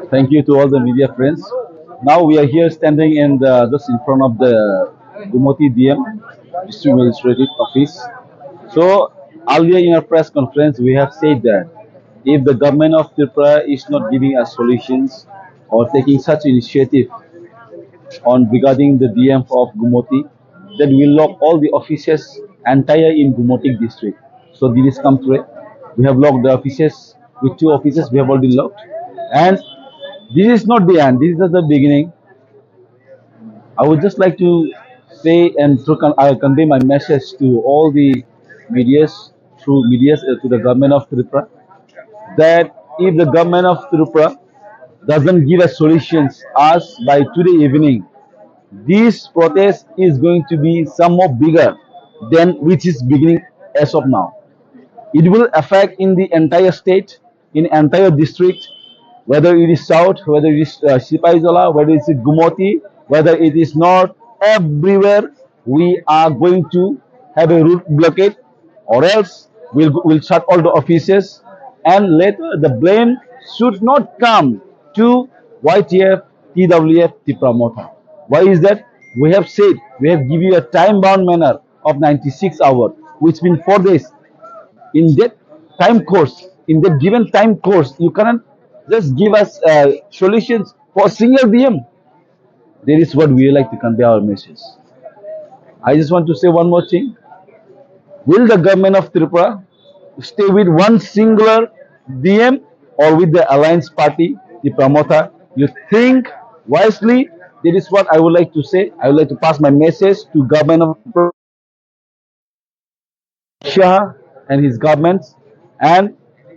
Thank you to all the media friends. Now we are here standing just in front of the Gumoti DM, District Magistrate Office. So earlier in our press conference, we have said that if the government of Tripura is not giving us solutions or taking such initiative on regarding the DM of Gumoti, then we'll lock all the offices entire in Gumoti district. So this is come through. We have locked the offices with 2 offices we have already locked, and this is not the end. This is just the beginning. I would just like to say and convey my message to all the medias through medias to the government of Tripura that if the government of Tripura doesn't give us solutions as by today evening, this protest is going to be somewhat bigger than which is beginning as of now. It will affect in the entire state, in entire district, whether it is south, whether it is Sipaizola, whether it is Gumoti, whether it is north, everywhere we are going to have a route blockade, or else we'll shut all the offices, and later the blame should not come to YTF, TWF, Tipramotha. Why is that? We have said, we have given you a time-bound manner of 96 hours, which means 4 days. In that in that given time course, you cannot just give us solutions for a single DM. That is what we like to convey our message. I just want to say one more thing. Will the government of Tripura stay with one singular DM or with the alliance party, the Pramotha? You think wisely. That is what I would like to say. I would like to pass my message to government of Tripura, Shah and his governments. And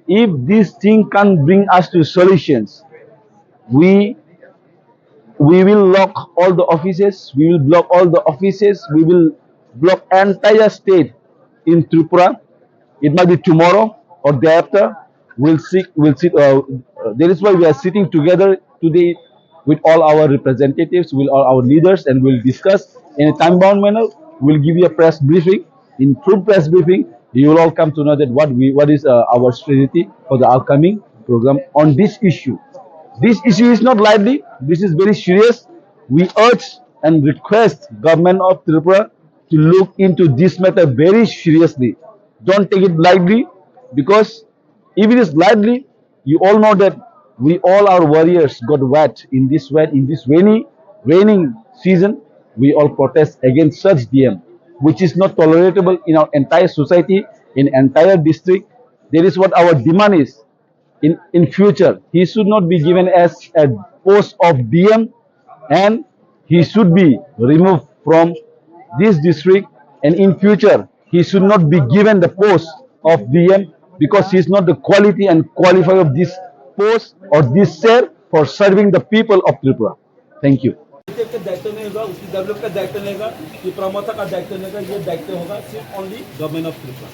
if this thing can bring us to solutions, we will lock all the offices, we will block all the offices, we will block entire state in Tripura. It might be tomorrow or day after. That is why we are sitting together today with all our representatives, with all our leaders, and we'll discuss in a time-bound manner. We'll give you a press briefing. In true press briefing, you will all come to know that what is our strategy for the upcoming program on this issue. This issue is not lightly. This is very serious. We urge and request government of Tripura to look into this matter very seriously. Don't take it lightly, because if it is lightly, you all know that we all our warriors got wet in this raining season. We all protest against such DM, which is not tolerable in our entire society, in entire district. That is what our demand is. In future, he should not be given as a post of DM, and he should be removed from this district, and in future he should not be given the post of DM, because he is not the quality and qualifier of this post or this chair for serving the people of Tripura. Thank you. का दायित्व नहीं होगा, उसकी develop का दायित्व नहीं होगा, कि प्रमोटर का दायित्व नहीं होगा, ये दायित्व होगा सिर्फ ओनली गवर्नमेंट ऑफ त्रिपुरा।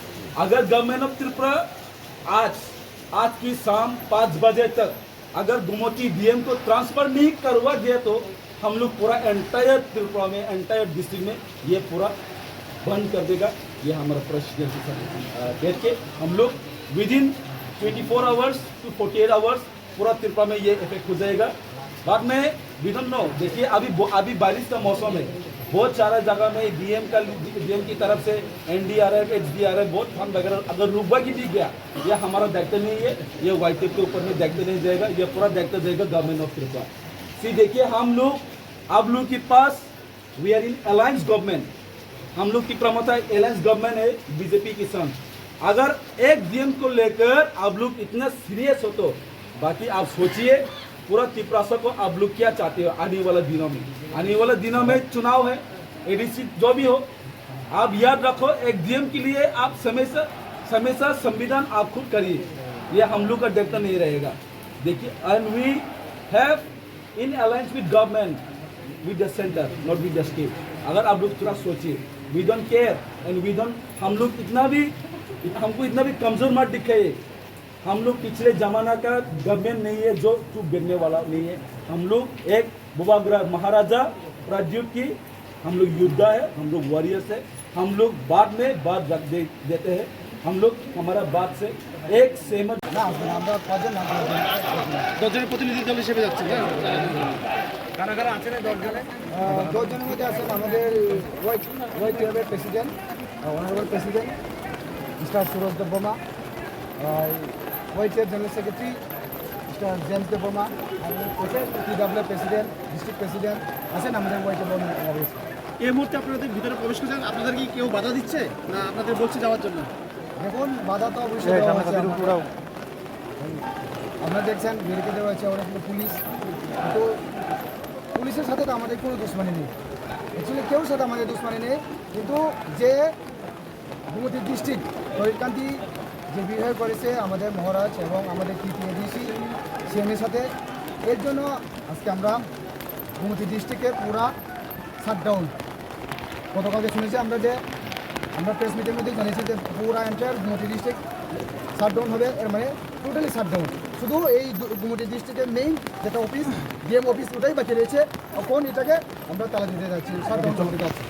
अगर गवर्नमेंट ऑफ त्रिपुरा आज की शाम 5 बजे तक अगर गुमती डीएम को ट्रांसफर नहीं करवा दिया, तो हम लोग पूरा एंटायर त्रिपुरा में, एंटायर डिस्ट्रिक्ट में ये पूरा बंद कर देगा। ये हमारा प्रेसिडेंट देख के हम लोग विदिन 24 आवर्स टू 48 आवर्स पूरा त्रिपुरा में ये इफेक्ट हो जाएगा। बाद में वी डोंट नो, देखिए अभी बारिश का मौसम है, बहुत सारा जगह में डीएम की तरफ से एनडीआरएफ, एचडीआरएफ, बहुत फंड वगैरह अगर रुकवा की दी गया, ये हमारा दायित्व नहीं है, ये वाईटीएफ के ऊपर में दायित्व नहीं जाएगा, ये पूरा दायित्व जाएगा गवर्नमेंट ऑफ त्रिपुरा। सी देखिए, हम लोग आप लोग के पास we are in alliance government, हम लोग की प्रमोटर अलायंस गवर्नमेंट है बीजेपी के संग। अगर एक डीएम को लेकर आप लोग इतना सीरियस हो, तो बाकी आप सोचिए पूरा त्रिपुरा को आप लोग क्या चाहते हो आने वाले दिनों में। आने वाले दिनों में चुनाव है, एडीसी जो भी हो, आप याद रखो एक डीएम के लिए आप हमेशा संविधान आप खुद करिए, ये हम लोग का दायित्व नहीं रहेगा। देखिए, and we have in alliance with government, with the centre, not with the state. अगर आप लोग थोड़ा सोचिए, we don't care and we don't, हमको इतना भी कमजोर मत दिखाइए। हम लोग पिछले जमाना का गवर्नमेंट नहीं है जो चुप गिरने वाला नहीं है। हम लोग एक बुबाग्रह महाराजा प्रद्युत की हम लोग योद्धा है, हम लोग वॉरियर्स है। हम लोग बाद में बात देते हैं, हम लोग हमारा बात से एक सहमत না আসবেন আমরা কজন না দশজনের প্রতিনিধি দল হিসেবে যাচ্ছেন না? কারা কারা আছেন এই 10 জনে? 10 জনের মধ্যে আছেন আমাদের ওয়াই টিএমের president, honorable president mister Suraj Debbarma, Y TM general secretary mister James Debbarma, TW president, district president আছেন আমাদের ওয়াই টিএম। এই মুহূর্তে আপনাদের ভিতরে প্রবেশ করছেন, আপনাদের কি কেউ বাধা দিচ্ছে না আপনাদের বলছে যাওয়ার জন্য? দেখুন বাধা তো অবশ্যই দেওয়া হয়েছে। আপনারা দেখছেন ব্যারিকেড দেওয়া হয়েছে, অনেকগুলো পুলিশ, কিন্তু পুলিশের সাথে তো আমাদের কোনো দুশ্মনী নেই, অ্যাকচুয়ালি কেউ সাথে আমাদের দুশ্মনী নেই। কিন্তু যে গুমতি ডিস্ট্রিক্ট তরিকান্তি যে বিহেভ করেছে আমাদের মহারাজ এবং আমাদের টিটিএডিসি সিএমের সাথে, এর জন্য আজকে আমরা গুমতি ডিস্ট্রিক্টের পুরা শাটডাউন। গতকালকে শুনেছি আমরা প্রেস মিটের মধ্যে জানিয়েছি যে পুরা এন্টায়ার গুমতি ডিস্ট্রিক্ট শাটডাউন হবে, এর মানে টোটালি শাটডাউন। শুধু এই গুমতি ডিস্ট্রিক্টের মেইন যেটা অফিস ডিএম অফিস ওটাই বাকি রয়েছে, এখন এটাকে আমরা তালা দিতে যাচ্ছি, শাটডাউন করতে যাচ্ছি।